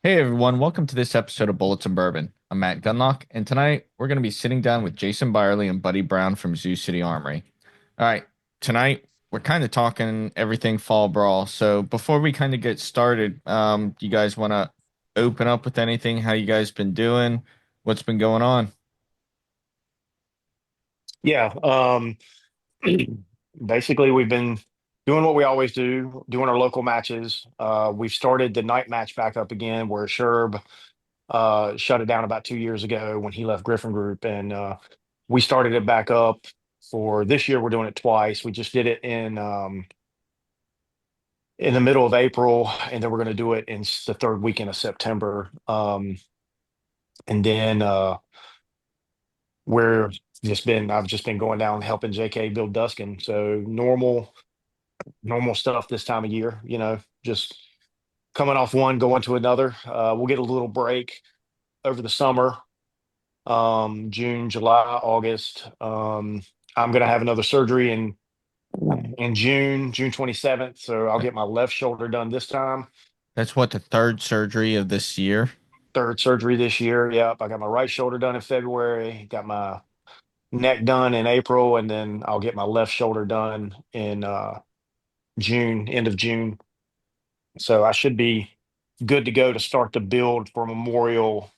Hey everyone, welcome to this episode of Bullets and Bourbon. I'm Matt Gunlock, and tonight we're going to be sitting down with Jason Byerly and Buddy Brown from Zoo City Armory. All right, tonight we're kind of talking everything Fall Brawl. So before we kind of get started, you guys want to open up with anything? How you guys been doing? What's been going on? Yeah. Basically, we've been doing what we always do, doing our local matches. We've started the night match back up again, where Sherb shut it down about 2 years ago when he left Griffin Group, and we started it back up for this year. We're doing it twice. We just did it in the middle of April, and then we're going to do it in the third weekend of September. And then we're I've just been going down helping JK build Duskin. So normal stuff this time of year, just coming off one, going to another. We'll get a little break over the summer, June, July, August. I'm going to have another surgery in June 27th. So I'll get my left shoulder done this time. That's what, the third surgery of this year? Third surgery this year. Yep. I got my right shoulder done in February, got my neck done in April, and then I'll get my left shoulder done in June, end of June. So I should be good to go to start the build for Memorial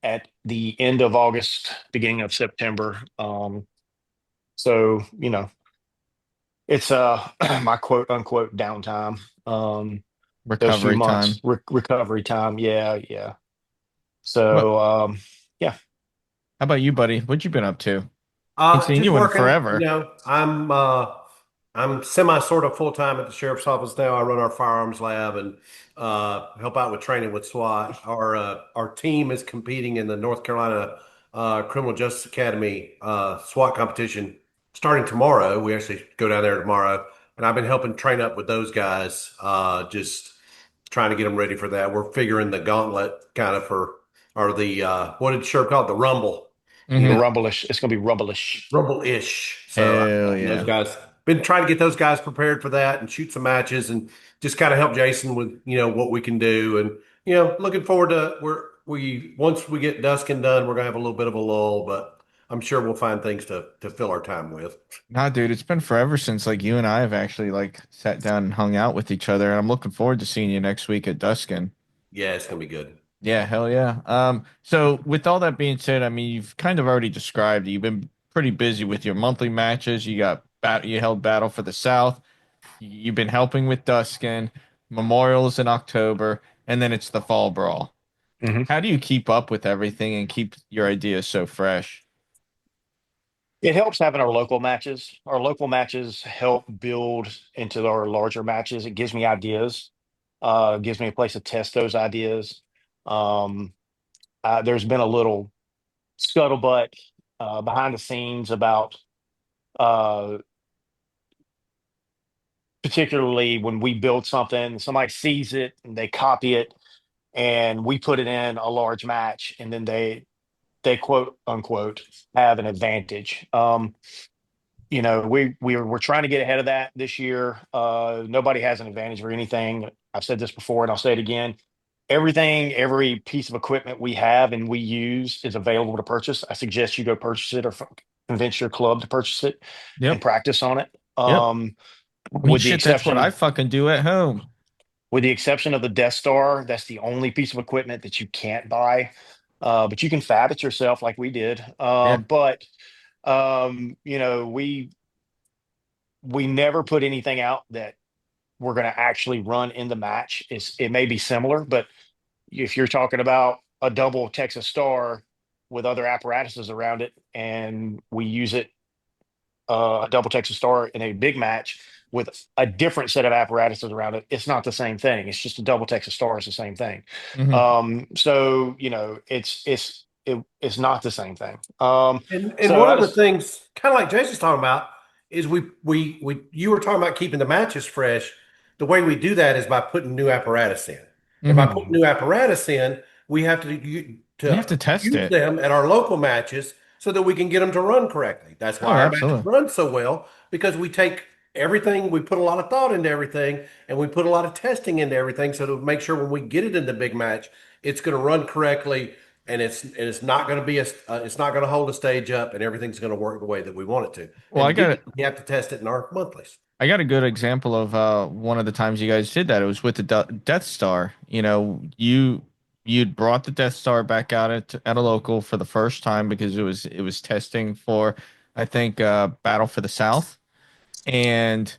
at the end of August, beginning of September. So it's my quote unquote downtime. Those few Recovery months time. recovery time. Yeah, yeah. What? So yeah. How about you, buddy? What you been up to? Ain't seen Just you in working, forever. I'm semi sort of full time at the sheriff's office now. I run our firearms lab and help out with training with SWAT. Our team is competing in the North Carolina Criminal Justice Academy SWAT competition starting tomorrow. We actually go down there tomorrow, and I've been helping train up with those guys, just trying to get them ready for that. We're figuring the gauntlet kind of for or the what did Sheriff call it? The Rumble. You The Mm-hmm. know, rumble-ish. It's gonna be rumble-ish. Rumble-ish. So Hell those yeah. guys been trying to get those guys prepared for that and shoot some matches and just kind of help Jason with what we can do and looking forward to where we once we get Duskin done, we're gonna have a little bit of a lull, but I'm sure we'll find things to fill our time with. Nah, dude, it's been forever since like you and I have actually like sat down and hung out with each other, and I'm looking forward to seeing you next week at Duskin. Yeah, it's gonna be good. Yeah, hell yeah. So with all that being said, I mean, you've kind of already described it. You've been pretty busy with your monthly matches. You held Battle for the South. You've been helping with Duskin, Memorials in October, and then it's the Fall Brawl. Mhm. How do you keep up with everything and keep your ideas so fresh? It helps having our local matches. Our local matches help build into our larger matches. It gives me ideas, gives me a place to test those ideas. Um, there's been a little scuttlebutt behind the scenes about uh, particularly when we build something, somebody sees it and they copy it, and we put it in a large match, and then they quote unquote have an advantage. We're trying to get ahead of that this year. Nobody has an advantage or anything. I've said this before and I'll say it again. Every piece of equipment we have and we use is available to purchase. I suggest you go purchase it or convince your club to purchase it and Yep. practice on it. Yep. I mean, With the shit, that's what I exception fucking do at home. with the exception of the Death Star, that's the only piece of equipment that you can't buy. But you can fab it yourself like we did. Yeah. But we never put anything out that we're going to actually run in the match. It may be similar, but if you're talking about a double Texas Star with other apparatuses around it, and we use it a double Texas Star in a big match with a different set of apparatuses around it, it's not the same thing. It's just a double Texas Star is the same thing. Hmm. So it's not the same thing. And So one I of the just things, kind of like Jason's talking about, is we you were talking about keeping the matches fresh. The way we do that is by putting new apparatus in. And by Hmm. putting new apparatus in, we have You have to to test use it. them at our local matches so that we can get them to run correctly. That's Oh, why our matches absolutely. run so well because we take everything, we put a lot of thought into everything, and we put a lot of testing into everything, so to make sure when we get it in the big match, it's going to run correctly, and it's not going to be it's not going to hold a stage up, and everything's going to work the way that we want it to. Well, And to do that, we have to test it in our monthlies. I got a good example of one of the times you guys did that. It was with the Death Star. You'd brought the Death Star back out at a local for the first time because it was testing for, I think, Battle for the South. And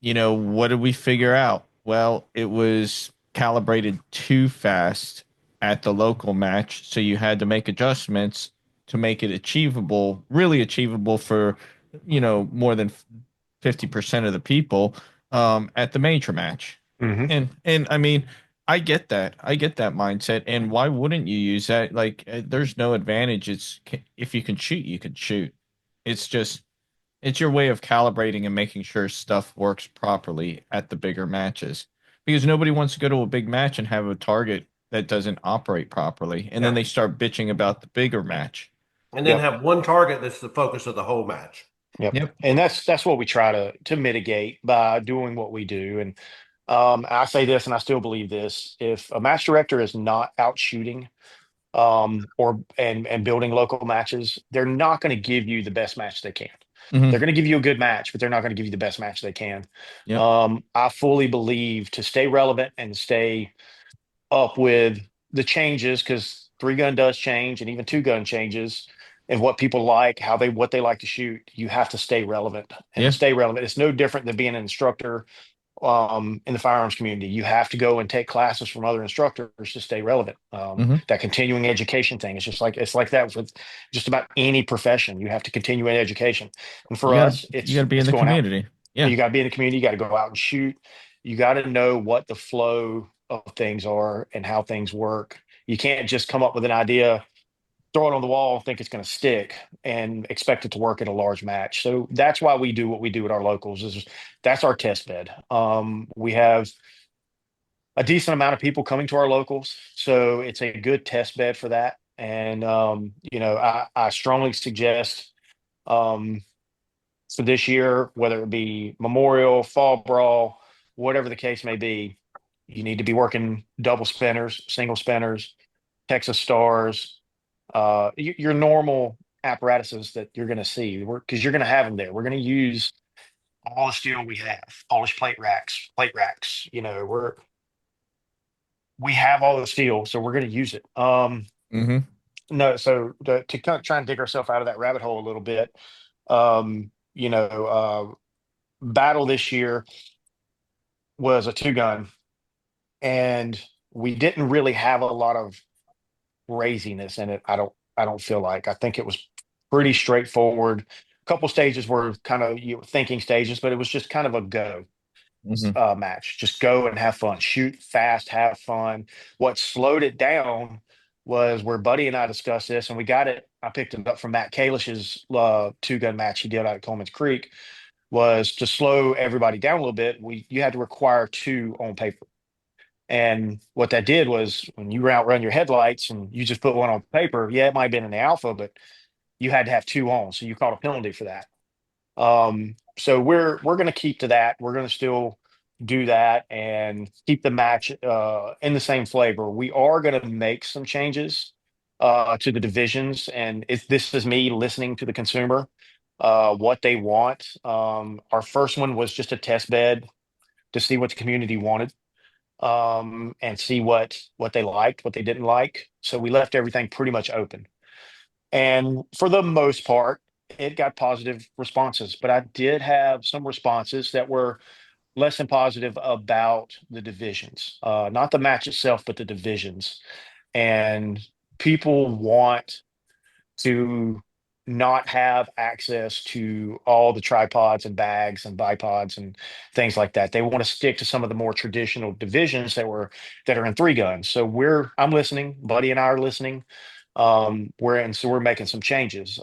what did we figure out? Well, it was calibrated too fast at the local match, so you had to make adjustments to make it achievable, really achievable for, more than 50% of the people at the major match. Hmm. And I mean, I get that. I get that mindset. And why wouldn't you use that? Like, there's no advantage. If you can shoot, you can shoot. It's just it's your way of calibrating and making sure stuff works properly at the bigger matches. Because nobody wants to go to a big match and have a target that doesn't operate properly. And then Yeah. they start bitching about the bigger match. And then Yep. have one target that's the focus of the whole match. Yep. Yep. And that's what we try to mitigate by doing what we do. And I say this, and I still believe this: if a match director is not out shooting or and building local matches, they're not going to give you the best match they can. They're Hmm. going to give you a good match, but they're not going to give you the best match they can. Yep. I fully believe to stay relevant and stay up with the changes, because three gun does change, and even two gun changes, and what people like, what they like to shoot. You have to stay relevant, and to Yeah. stay relevant, it's no different than being an instructor in the firearms community. You have to go and take classes from other instructors to stay relevant. Hmm. That continuing education thing, it's like that with just about any profession. You have to continue in education, and for You gotta us, you gotta be in it's the going out. community. Yeah. You got to be in the community. You got to go out and shoot. You got to know what the flow of things are and how things work. You can't just come up with an idea, throw it on the wall, think it's going to stick, and expect it to work in a large match. So that's why we do what we do at our locals. That's our test bed. We have a decent amount of people coming to our locals, so it's a good test bed for that. And I strongly suggest. Um, for this year, whether it be Memorial, Fall Brawl, whatever the case may be, you need to be working double spinners, single spinners, Texas Stars, your normal apparatuses that you're going to see, because you're going to have them there. We're going to use all the steel we have, polished plate racks. We have all the steel, so we're going to use it. Hmm. No, so to kind of try and dig ourselves out of that rabbit hole a little bit, um, you know, battle this year was a two gun, and we didn't really have a lot of craziness in it. I don't feel like. I think it was pretty straightforward. A couple stages were kind of thinking stages, but it was just kind of a go Hmm. match. Just go and have fun, shoot fast, have fun. What slowed it down was where Buddy and I discussed this, and we got it. I picked it up from Matt Kalish's two gun match he did out at Coleman's Creek. Was to slow everybody down a little bit. You had to require two on paper. And what that did was when you outrun your headlights and you just put one on paper, yeah, it might have been in the alpha, but you had to have two on. So you caught a penalty for that. So we're going to keep to that. We're going to still do that and keep the match in the same flavor. We are going to make some changes to the divisions, and this is me listening to the consumer, what they want. Our first one was just a test bed to see what the community wanted, and see what they liked, what they didn't like. So we left everything pretty much open. And for the most part, it got positive responses. But I did have some responses that were less than positive about the divisions, not the match itself, but the divisions. And people want to not have access to all the tripods and bags and bipods and things like that. They want to stick to some of the more traditional divisions that are in three guns. So I'm listening. Buddy and I are listening. We're making some changes.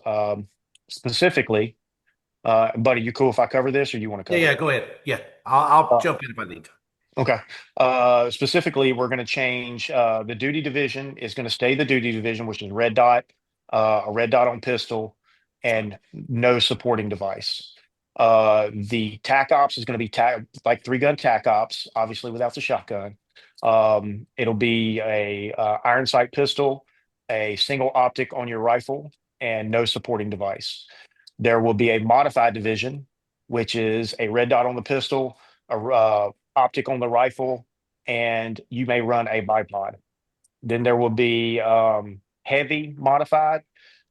Specifically, Buddy, you cool if I cover this, or you want to Yeah, cover yeah, it? go ahead. Yeah, I'll Uh, jump in if I need to. okay. Specifically, we're going to change the duty division is going to stay the duty division, which is a red dot on pistol, and no supporting device. The tac ops is going to be like 3-gun tac ops, obviously without the shotgun. It'll be a iron sight pistol, a single optic on your rifle, and no supporting device. There will be a modified division, which is a red dot on the pistol, a optic on the rifle, and you may run a bipod. Then there will be heavy modified,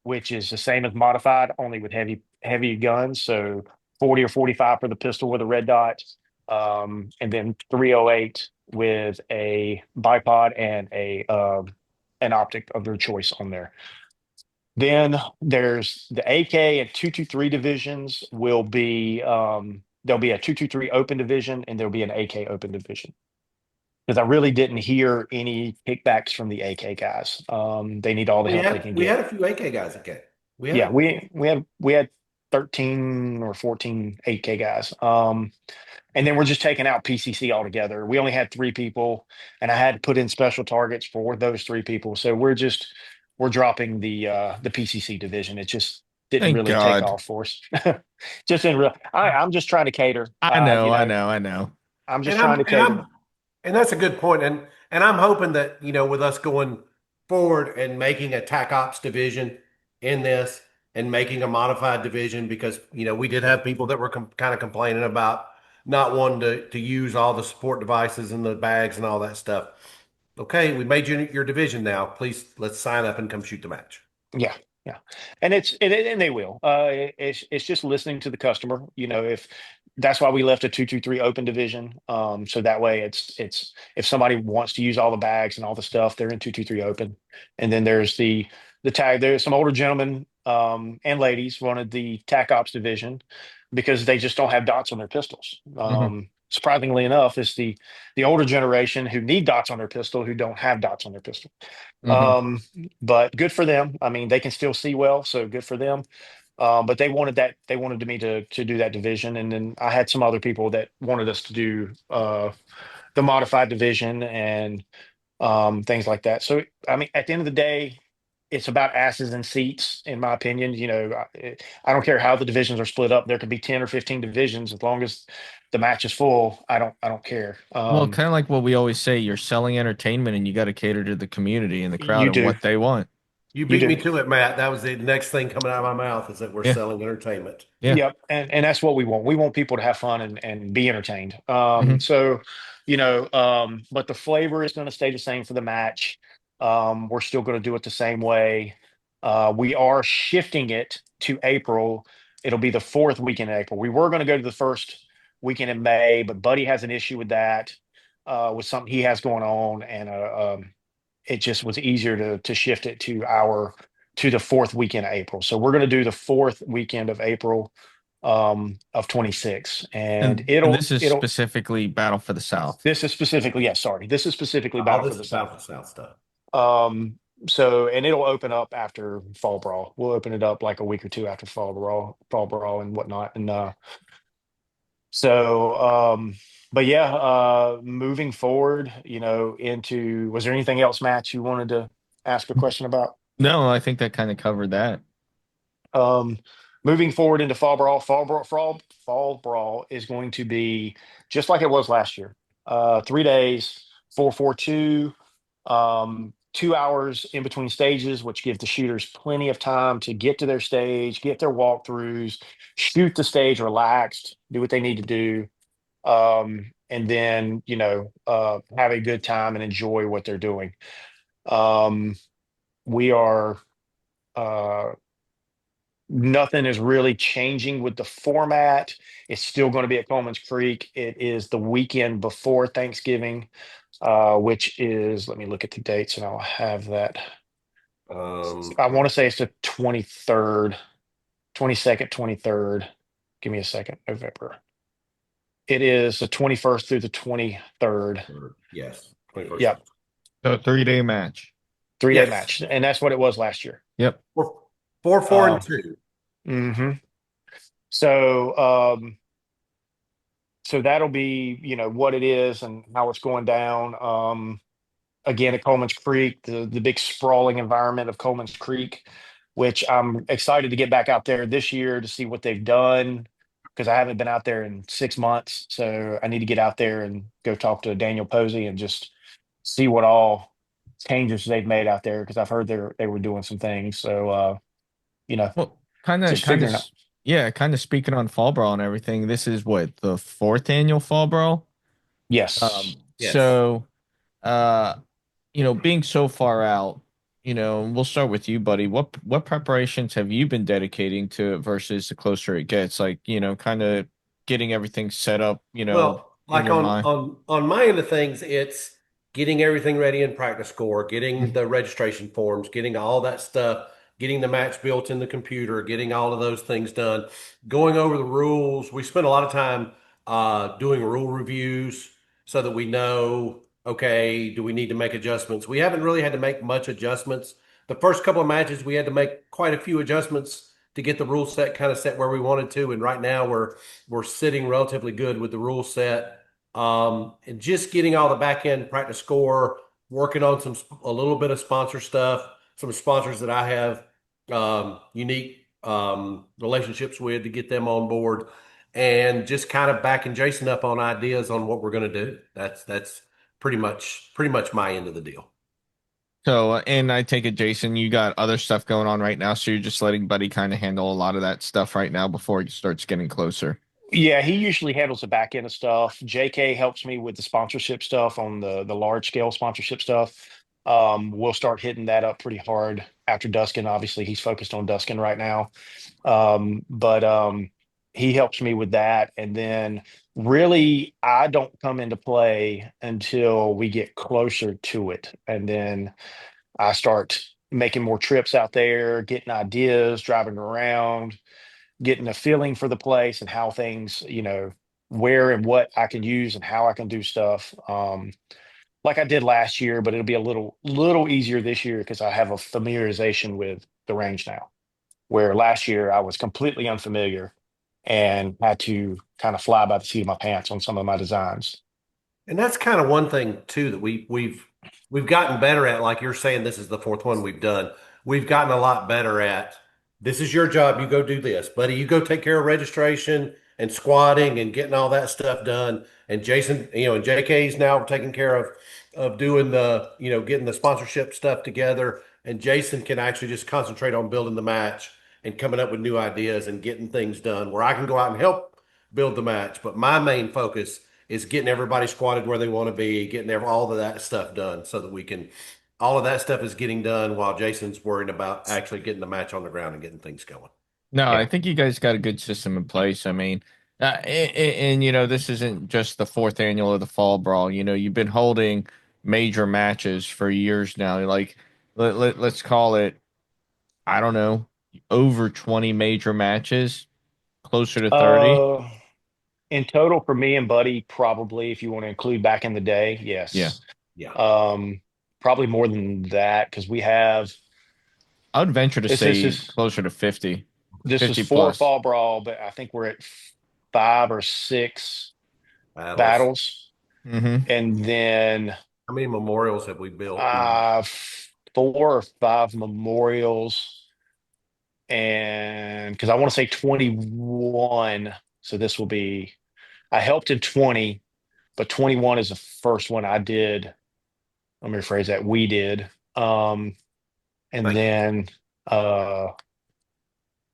which is the same as modified, only with heavy guns. So 40 or 45 for the pistol with a red dot, and then 308 with a bipod and a an optic of their choice on there. Then there's the AK and 223 divisions will be there'll be a 223 open division and there'll be an AK open division because I really didn't hear any kickbacks from the AK guys. They need all the We help they had can we had get. a few AK guys that came. We had Yeah, a we had 13 or 14 AK guys. And then we're just taking out PCC altogether. We only had 3 people, and I had to put in special targets for those 3 people. So we're dropping the PCC division. It just didn't Thank really take God. off for us. Just in real. I'm just trying to cater. I know, I know, I know. I'm just and trying I'm to and cater. I'm and that's a good point. And I'm hoping that, with us going forward and making a TAC Ops division in this and making a modified division because, we did have people that were kind of complaining about not wanting to use all the support devices and the bags and all that stuff. Okay, we made your division now. Please let's sign up and come shoot the match. Yeah, yeah, and they will. It's just listening to the customer. If that's why we left a 223 open division. So that way it's if somebody wants to use all the bags and all the stuff, they're in 223 open. And then there's the tag. There's some older gentlemen and ladies wanted the tac ops division because they just don't have dots on their pistols. Hmm. Surprisingly enough, it's the older generation who need dots on their pistol who don't have dots on their pistol. Hmm. Um, but good for them. I mean, they can still see well, so good for them. But they wanted that. They wanted me to do that division, and then I had some other people that wanted us to do the modified division and things like that. So, I mean, at the end of the day, it's about asses and seats, in my opinion. I don't care how the divisions are split up. There could be 10 or 15 divisions as long as the match is full. I don't care. Well, kind of like what we always say, you're selling entertainment and you got to cater to the community and the crowd You and do, what they want. You you beat do. me to it, Matt. That was the next thing coming out of my mouth is that we're Yeah, selling entertainment. yeah. Yep, and that's what we want. We want people to have fun and be entertained. Hmm. But the flavor is going to stay the same for the match. We're still going to do it the same way. We are shifting it to April. It'll be the fourth weekend in April. We were going to go to the first weekend in May, but Buddy has an issue with that, with something he has going on, and it just was easier to shift it to the fourth weekend of April. So we're going to do the fourth weekend of April of 26, and And this is it'll specifically Battle for the South. this is specifically, yeah, sorry, this is specifically All Battle for this the is about South. the South stuff. And it'll open up after Fall Brawl. We'll open it up like a week or two after Fall Brawl and whatnot. And so but yeah, moving forward, was there anything else, Matt, you wanted to ask a question about? No, I think that kind of covered that. Um, Moving forward into Fall Brawl is going to be just like it was last year. 3 days, 4-4-2, 2 hours in between stages, which gives the shooters plenty of time to get to their stage, get their walkthroughs, shoot the stage relaxed, do what they need to do, and then have a good time and enjoy what they're doing. Um, we are. Uh, Nothing is really changing with the format. It's still going to be at Coleman's Creek. It is the weekend before Thanksgiving, which is, let me look at the dates and I'll have that. I want to say it's the 23rd, 22nd, 23rd. Give me a second, November. It is the 21st through the 23rd. Yes, 21st. Yep, So 3-day match. 3-day Yes, match. And that's what it was last year. Yep. four, and Um, two. mhm. So, so that'll be, what it is and how it's going down. Again, at Coleman's Creek, the big sprawling environment of Coleman's Creek, which I'm excited to get back out there this year to see what they've done because I haven't been out there in 6 months. So I need to get out there and go talk to Daniel Posey and just see what all changes they've made out there because I've heard they were doing some things. So you know, Well, kind just kind of, figuring out. yeah, kind of speaking on Fall Brawl and everything. This is what the fourth annual Fall Brawl. Yes. Yes. So, uh, being so far out, we'll start with you, buddy. What preparations have you been dedicating to it versus the closer it gets? Like, kind of getting everything set up, Well, in like your on mind. on my end of things, it's getting everything ready in practice score, getting Mhm. the registration forms, getting all that stuff, getting the match built in the computer, getting all of those things done, going over the rules. We spend a lot of time doing rule reviews so that we know, okay, do we need to make adjustments? We haven't really had to make much adjustments. The first couple of matches, we had to make quite a few adjustments to get the rule set kind of set where we wanted to, and right now we're sitting relatively good with the rule set. And just getting all the back end practice score, working on a little bit of sponsor stuff, some sponsors that I have unique relationships with to get them on board, and just kind of backing Jason up on ideas on what we're going to do. That's pretty much my end of the deal. So, and I take it, Jason, you got other stuff going on right now, so you're just letting Buddy kind of handle a lot of that stuff right now before he starts getting closer. Yeah, he usually handles the back end of stuff. JK helps me with the sponsorship stuff on the large scale sponsorship stuff. We'll start hitting that up pretty hard after Duskin. Obviously, he's focused on Duskin right now. But he helps me with that. And then really, I don't come into play until we get closer to it. And then I start making more trips out there, getting ideas, driving around, getting a feeling for the place and how things, where and what I can use and how I can do stuff. Like I did last year, but it'll be a little easier this year because I have a familiarization with the range now. Where last year I was completely unfamiliar and had to kind of fly by the seat of my pants on some of my designs. And that's kind of one thing too that we've gotten better at. Like you're saying, this is the fourth one we've done. We've gotten a lot better at. This is your job. You go do this, buddy. You go take care of registration and squatting and getting all that stuff done. And Jason, and JK's now taking care of doing getting the sponsorship stuff together. And Jason can actually just concentrate on building the match and coming up with new ideas and getting things done. Where I can go out and help build the match, but my main focus is getting everybody squatted where they want to be, getting all of that stuff done so that we can, all of that stuff is getting done while Jason's worrying about actually getting the match on the ground and getting things going. No, I Yeah. think you guys got a good system in place. I mean, this isn't just the fourth annual of the Fall Brawl. You've been holding major matches for years now. Like, let's call it, I don't know, over 20 major matches, closer to 30. Uh, in total for me and Buddy, probably if you want to include back in the day, Yeah. yes. Yeah. Um, Probably more than that because we have I would venture to this is say this closer to 50, this is 50 four plus. fall brawl, but I think we're at 5 or 6 Battles. battles, Mm-hmm. and then How many memorials have we built? uh 4 or 5 memorials, and because I want to say 21, so this will be I helped in 20, but 21 is the first one I did. Let me rephrase that. We did. And Thank you. then uh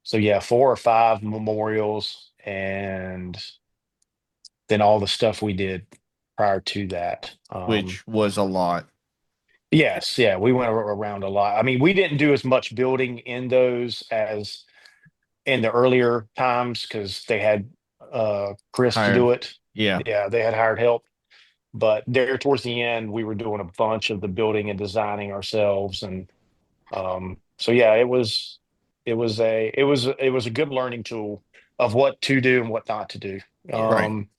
so yeah, 4 or 5 memorials, and then all the stuff we did prior to that. Which was a lot. Yes, yeah, we went around a lot. I mean, we didn't do as much building in those as in the earlier times because they had Chris to Hired. do it. Yeah. Yeah, they had hired help. But there towards the end, we were doing a bunch of the building and designing ourselves. And so yeah, it was a good learning tool of what to do and what not to do. Right. Um,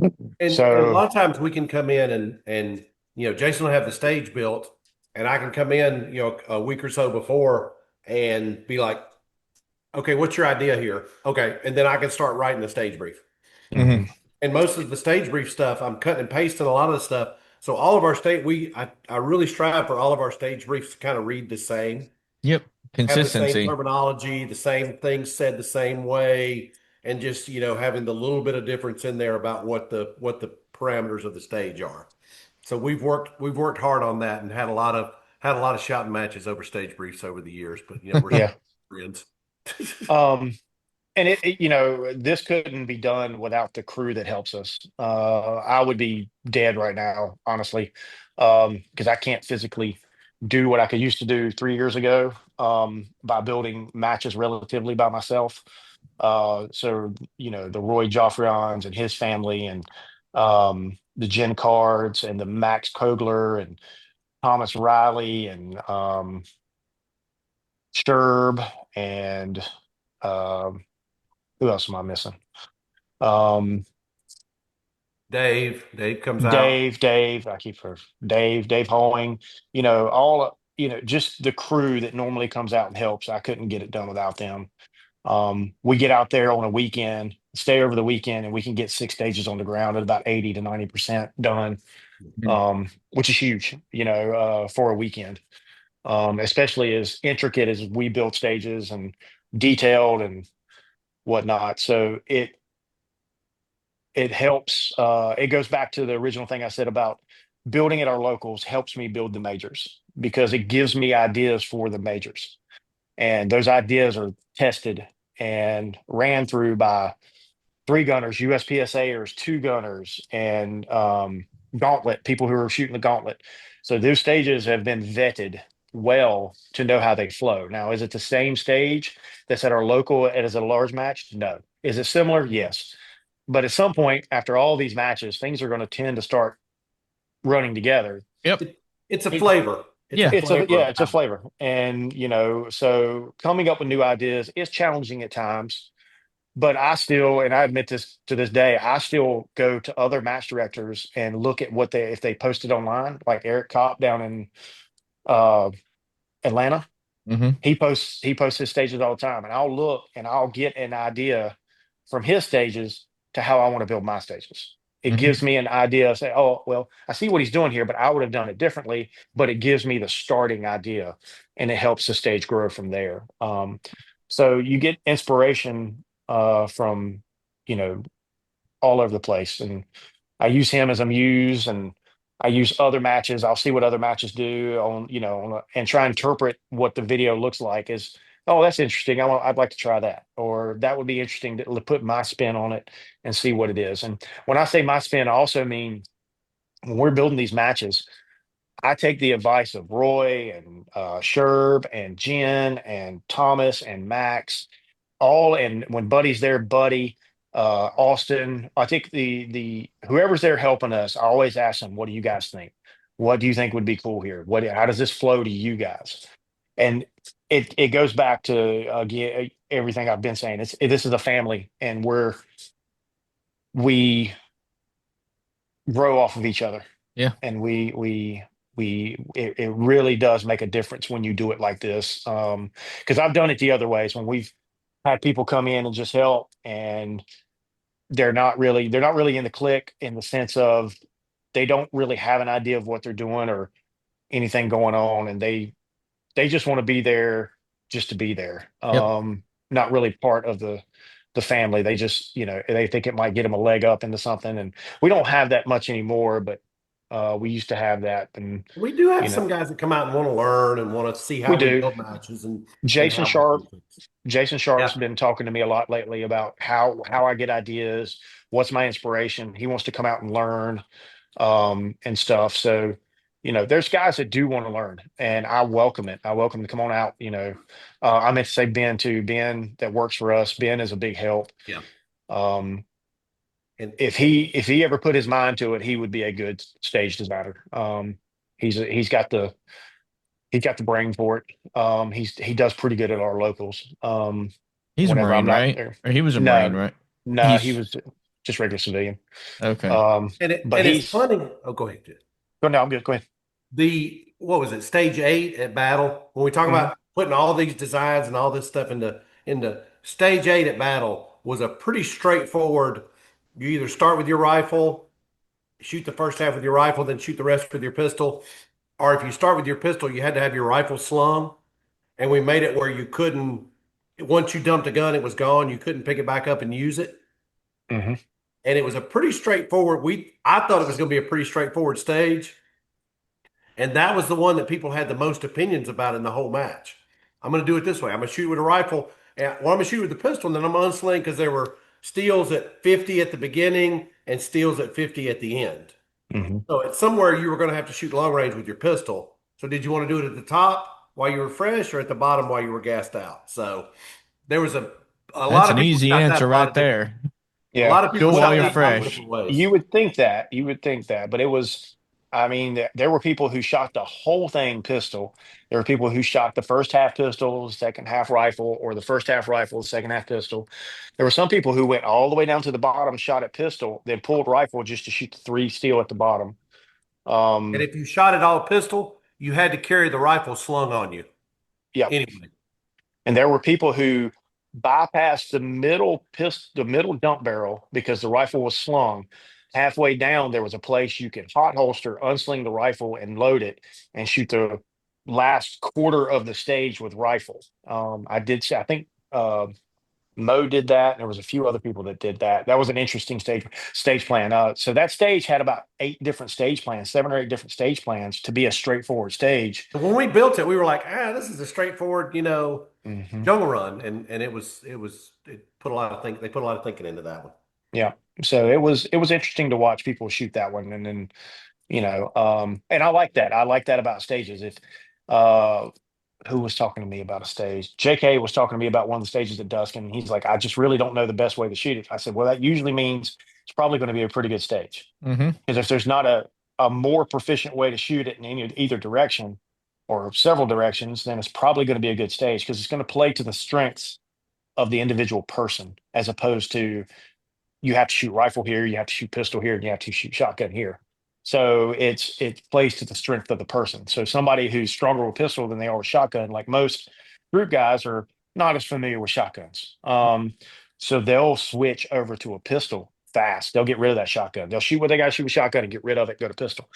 And a so lot of times we can come in and Jason will have the stage built, and I can come in a week or so before and be like, okay, what's your idea here? Okay, and then I can start writing the stage brief. Mm-hmm. mhm. And most of the stage brief stuff, I'm cutting and pasting a lot of the stuff. So all of our I really strive for all of our stage briefs to kind of read the same, Yep. have the same Consistency. terminology, the same things said the same way. and just, having the little bit of difference in there about what the parameters of the stage are. So we've worked hard on that and had a lot of shouting matches over stage briefs over the years, but we're Yeah. friends. Um, and this couldn't be done without the crew that helps us. I would be dead right now, honestly, because I can't physically do what I could used to do 3 years ago, by building matches relatively by myself. So, the Roy Joffrions and his family, and the Jen Cards and the Max Kogler and Thomas Riley and Sherb and um, who else am I missing? Um, Dave comes out. Dave, I keep her, Dave Hoeing, just the crew that normally comes out and helps. I couldn't get it done without them. We get out there on a weekend, stay over the weekend, and we can get 6 stages on the ground at about 80 to 90% done, Mhm. which is huge, for a weekend, especially as intricate as we build stages and detailed and whatnot. So it helps. It goes back to the original thing I said about building at our locals helps me build the majors because it gives me ideas for the majors. And those ideas are tested and ran through by three gunners, USPSAers, two gunners, and gauntlet people who are shooting the gauntlet. So those stages have been vetted well to know how they flow. Now, is it the same stage that's at our local as a large match? No. Is it similar? Yes. But at some point, after all these matches, things are going to tend to start running together. Yep. It's a It, flavor. It's a Yeah. it's a flavor yeah, of it's a how. flavor, and so coming up with new ideas is challenging at times. But I still, and I admit this to this day, I still go to other match directors and look at what if they posted online, like Eric Kopp down in uh, Atlanta. Hmm. He posts his stages all the time, and I'll look and I'll get an idea from his stages to how I want to build my stages. It gives Hmm. me an idea. Say, oh well, I see what he's doing here, but I would have done it differently. But it gives me the starting idea, and it helps the stage grow from there. So you get inspiration from you know all over the place, and I use him as a muse, and I use other matches. I'll see what other matches do and try and interpret what the video looks like. Is oh, that's interesting. I'd like to try that, or that would be interesting to put my spin on it and see what it is. And when I say my spin, I also mean when we're building these matches, I take the advice of Roy and Sherb and Jen and Thomas and Max all, and when Buddy's there, Buddy, Austin. I think the whoever's there helping us, I always ask them, "What do you guys think? What do you think would be cool here? How does this flow to you guys?" And it goes back to again everything I've been saying. This is a family, and we grow off of each other, Yeah. and it really does make a difference when you do it like this. Because I've done it the other ways when we've had people come in and just help, and they're not really in the click in the sense of they don't really have an idea of what they're doing or anything going on, and they just want to be there just to be there. Yep. Not really part of the family. They just they think it might get them a leg up into something, and we don't have that much anymore, but we used to have that. And We do have you know some guys that come out and want to learn and want to see we how we do. build matches and Jason how we Sharp do things. Jason Sharp's Yeah. been talking to me a lot lately about how I get ideas, what's my inspiration. He wants to come out and learn, and stuff. So, there's guys that do want to learn, and I welcome it. I welcome to come on out. I meant to say Ben too. Ben that works for us. Ben is a big help. Yeah. Um, And if he ever put his mind to it, he would be a good stage designer. He's got the brain for it. He does pretty good at our locals. He's a Whenever I'm Marine, not right? there. Or he was a Marine, No, right? no, he He's was just regular civilian. okay. But it's funny. Oh, go ahead. go no, I'm good. Go ahead. What was it, stage 8 at Battle? When we talk Mhm. about putting all these designs and all this stuff into stage 8 at Battle was a pretty straightforward. You either start with your rifle, shoot the first half with your rifle, then shoot the rest with your pistol. Or if you start with your pistol, you had to have your rifle slung, and we made it where you couldn't. once you dumped a gun, it was gone. You couldn't pick it back up and use it. Hmm. And it was a pretty straightforward. I thought it was going to be a pretty straightforward stage. And that was the one that people had the most opinions about in the whole match. I'm going to do it this way. I'm going to shoot with a rifle. And well, I'm going to shoot with the pistol, and then I'm going to unsling because there were steals at 50 at the beginning and steals at 50 at the end. Hmm. So at somewhere you were going to have to shoot long range with your pistol. So did you want to do it at the top while you were fresh or at the bottom while you were gassed out? So there was a That's lot of an people easy shot that answer a lot right of different there. a Yeah. lot of Do people it Well, while shot you're that a lot of fresh. different ways. you would think that. You would think that, but it was. I mean, there were people who shot the whole thing pistol. There were people who shot the first half pistol, second half rifle, or the first half rifle, second half pistol. There were some people who went all the way down to the bottom, shot at pistol, then pulled rifle just to shoot the three steel at the bottom. And Um, if you shot it all pistol, you had to carry the rifle slung on you yeah. anyway. And there were people who bypassed the middle dump barrel because the rifle was slung. Halfway down, there was a place you could hot holster, unsling the rifle, and load it, and shoot the last quarter of the stage with rifle. I did. I think Mo did that. And there was a few other people that did that. That was an interesting stage plan. So that stage had about 8 different stage plans, 7 or 8 different stage plans to be a straightforward stage. And when we built it, we were like, this is a straightforward, Hmm. jungle run. And it put a lot of they put a lot of thinking into that one. Yeah. So it was interesting to watch people shoot that one, and then and I like that. I like that about stages. If uh who was talking to me about a stage? JK was talking to me about one of the stages at Dusk, and he's like, I just really don't know the best way to shoot it. I said, well, that usually means it's probably going to be a pretty good stage. Hmm. Because if there's not a more proficient way to shoot it in either direction or several directions, then it's probably going to be a good stage because it's going to play to the strengths of the individual person as opposed to you have to shoot rifle here, you have to shoot pistol here, and you have to shoot shotgun here. So it plays to the strength of the person. So somebody who's stronger with pistol than they are with shotgun, like most group guys, are not as familiar with shotguns. So they'll switch over to a pistol fast. They'll get rid of that shotgun. They'll shoot what they got to shoot with shotgun and get rid of it, go to pistol.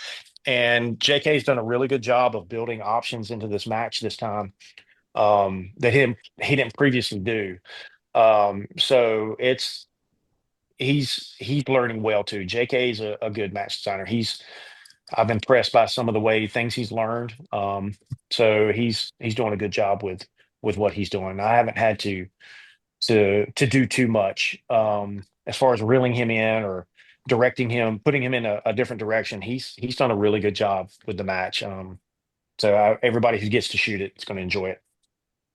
And JK's done a really good job of building options into this match this time that he didn't previously do. So he's learning well too. JK is a good match designer. I've been impressed by some of the way things he's learned. So he's doing a good job with what he's doing. I haven't had to do too much as far as reeling him in or directing him, putting him in a different direction. He's done a really good job with the match. Everybody who gets to shoot it is going to enjoy it.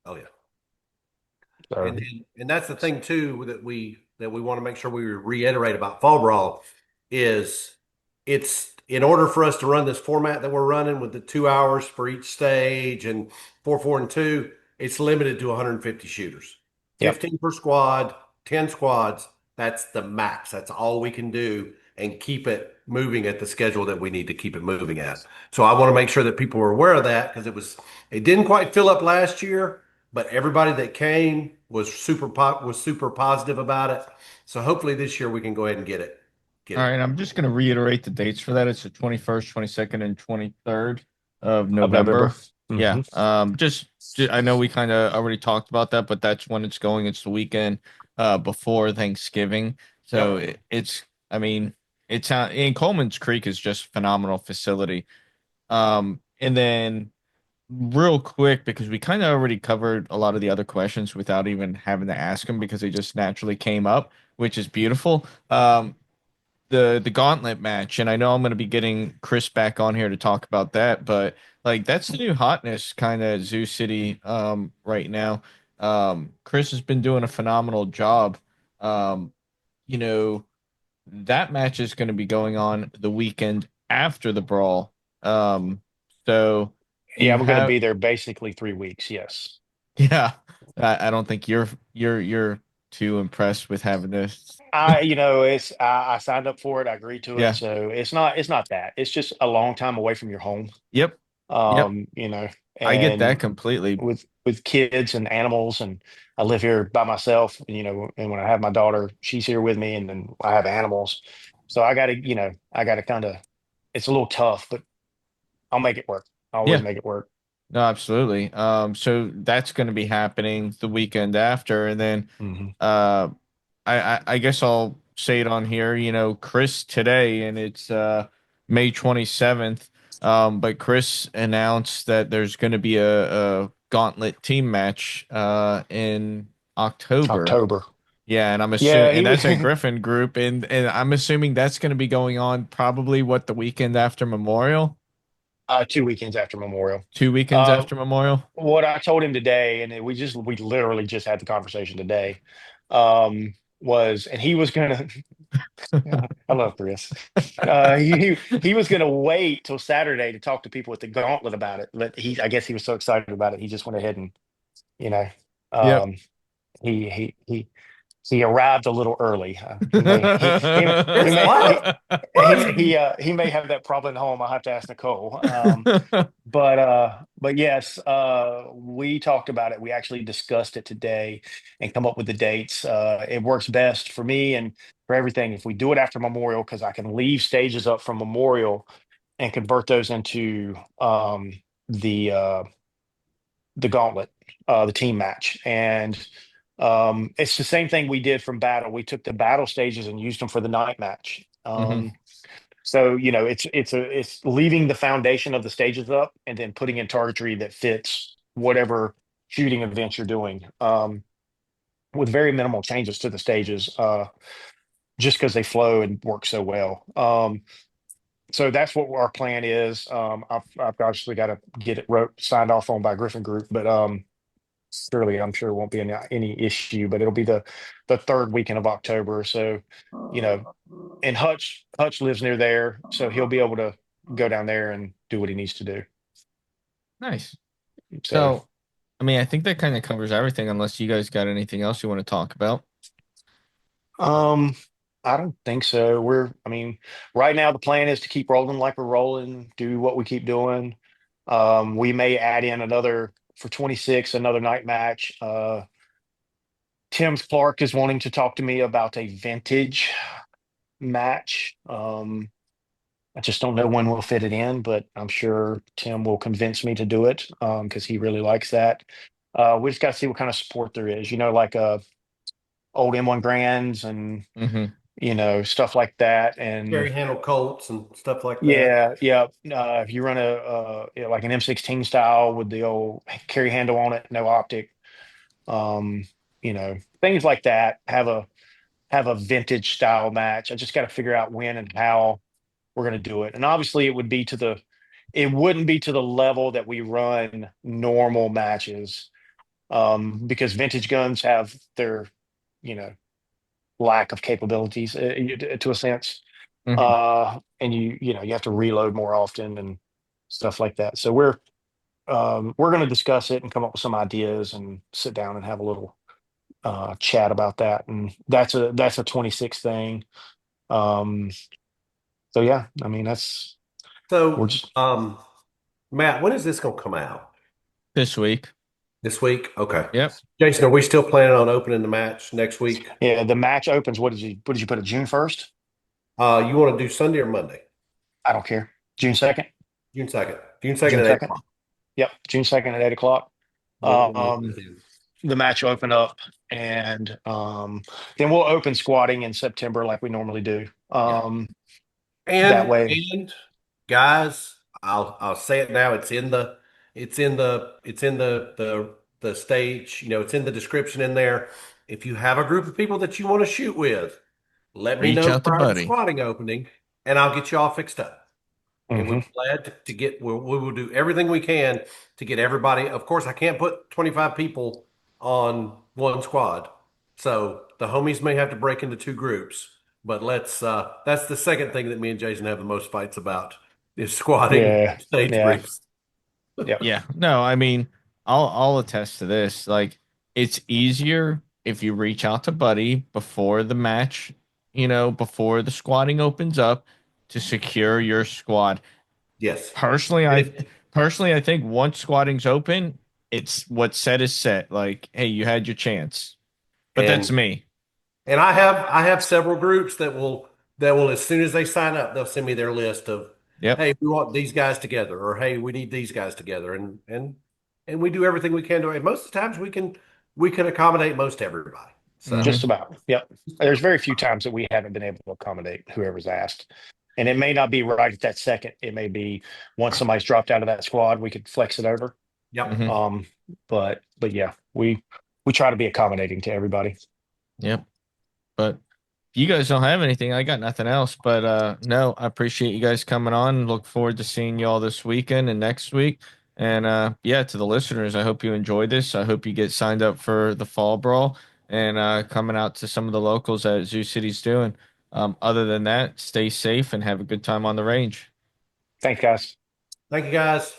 Oh yeah. So And that's the thing too that we want to make sure we reiterate about Fall Brawl is it's in order for us to run this format that we're running with the 2 hours for each stage and 4, 4, and 2, it's limited to 150 shooters. yep. 15 per squad, 10 squads. That's the max. That's all we can do and keep it moving at the schedule that we need to keep it moving at. So I want to make sure that people are aware of that because it didn't quite fill up last year, but everybody that came was super positive about it. So hopefully this year we can go ahead and get it. Get All it. right, I'm just going to reiterate the dates for that. It's the 21st, 22nd, and 23rd of Of November. November. Yeah. Hmm. I know we kind of already talked about that, but that's when it's going. It's the weekend before Thanksgiving. So Yep. I mean, it's in Coleman's Creek is just phenomenal facility. And then real quick, because we kind of already covered a lot of the other questions without even having to ask them because they just naturally came up, which is beautiful. The gauntlet match, and I know I'm going to be getting Chris back on here to talk about that, but like that's the new hotness kind of Zoo City right now. Chris has been doing a phenomenal job. Um, you know, that match is going to be going on the weekend after the brawl. So do Yeah, you we're going to have be there basically 3 weeks. Yes. yeah, I don't think you're too impressed with having this. I signed up for it. I agreed to it. Yeah. So it's not that. It's just a long time away from your home. Yep. Yep. Um, you know, I get that and completely. with kids and animals, and I live here by myself. And when I have my daughter, she's here with me, and then I have animals. So I gotta kind of. It's a little tough, but I'll make it work. I always Yeah. make it work. No, absolutely. So that's going to be happening the weekend after, and then Hmm. uh, I guess I'll say it on here. Chris today, and it's May 27th. But Chris announced that there's going to be a gauntlet team match in October. October. Yeah, and I'm assuming, Yeah, and he that's a was Griffin group, and I'm assuming that's going to be going on probably the weekend after Memorial, 2 weekends after Memorial. 2 weekends Uh, after Memorial. what I told him today, and we literally just had the conversation today, was, and he was gonna. I love Chris. He was gonna wait till Saturday to talk to people at the Gauntlet about it, but I guess he was so excited about it, he just went ahead and you know, Yep. um, he arrived a little early. He Chris, may what? What? he may have that problem at home. I'll have to ask Nicole. But yes, we talked about it. We actually discussed it today and come up with the dates. It works best for me and for everything if we do it after Memorial, because I can leave stages up from Memorial and convert those into the uh, the gauntlet, the team match. And it's the same thing we did from battle. We took the battle stages and used them for the night match. Hmm. So it's leaving the foundation of the stages up and then putting in targetry that fits whatever shooting events you're doing, with very minimal changes to the stages, just because they flow and work so well. So that's what our plan is. I've obviously got to get it signed off on by Griffin Group, but surely I'm sure it won't be any issue. But it'll be the third weekend of October. So, you know, and Hutch lives near there, so he'll be able to go down there and do what he needs to do. Nice. So, So, I mean, I think that kind of covers everything, unless you guys got anything else you want to talk about. um, I don't think so. I mean, right now the plan is to keep rolling like we're rolling, do what we keep doing. We may add in another for 26, another night match. Tim Clark is wanting to talk to me about a vintage match. I just don't know when we'll fit it in, but I'm sure Tim will convince me to do it, because he really likes that. We just got to see what kind of support there is, like old M1 Grands and Hmm. stuff like that. And Carry handle Colts and stuff like that. yeah, yeah. If you run like an M16 style with the old carry handle on it, no optic, um, things like that. Have a vintage style match. I just got to figure out when and how we're going to do it. And obviously, it wouldn't be to the level that we run normal matches, because vintage guns have their, you know, lack of capabilities, to a sense. Hmm. And you have to reload more often and stuff like that. So we're going to discuss it and come up with some ideas and sit down and have a little chat about that. And that's a 26 thing. Um, so yeah, I mean we're So, just Matt, when is this going to come out? This week. This week? Okay. Yep. Jason, are we still planning on opening the match next week? yeah, the match opens. What did you put it, June 1st? You want to do Sunday or Monday? I don't care. June 2nd. June 2nd. June 2nd June at 8 2nd. o'clock. Yep, June 2nd at 8 o'clock. We'll make that Um, in. the match will open up, and then we'll open squatting in September like we normally do. Yeah. That And way, and guys, I'll say it now. It's in the stage. It's in the description in there. If you have a group of people that you want to shoot with, let me Reach know out to prior to Buddy. squatting opening, and I'll get you all fixed up. And we'll hmm be glad to get. We will do everything we can to get everybody. Of course, I can't put 25 people on one squad, so the homies may have to break into two groups. But that's the second thing that me and Jason have the most fights about is squatting yeah, stage yeah, briefs. yep, Yeah. No, I mean, I'll attest to this. Like, it's easier if you reach out to Buddy before the match, before the squatting opens up to secure your squad. Yes, Personally, and I personally I think once squatting's open, it's what's set is set. Like, hey, you had your chance. But that's and me. and I have several groups that will as soon as they sign up, they'll send me their list of, Yep. hey, we want these guys together, or hey, we need these guys together, and and we do everything we can to. And most of the times we can accommodate most everybody. So Just about. Yep. There's very few times that we haven't been able to accommodate whoever's asked. And it may not be right at that second. It may be once somebody's dropped out of that squad, we could flex it over. yep. Hmm. But yeah, we try to be accommodating to everybody. Yep. But if you guys don't have anything, I got nothing else. But no, I appreciate you guys coming on. Look forward to seeing you all this weekend and next week. And yeah, to the listeners, I hope you enjoyed this. I hope you get signed up for the Fall Brawl and coming out to some of the locals that Zoo City's doing. Other than that, stay safe and have a good time on the range. Thanks, guys. Thank you guys.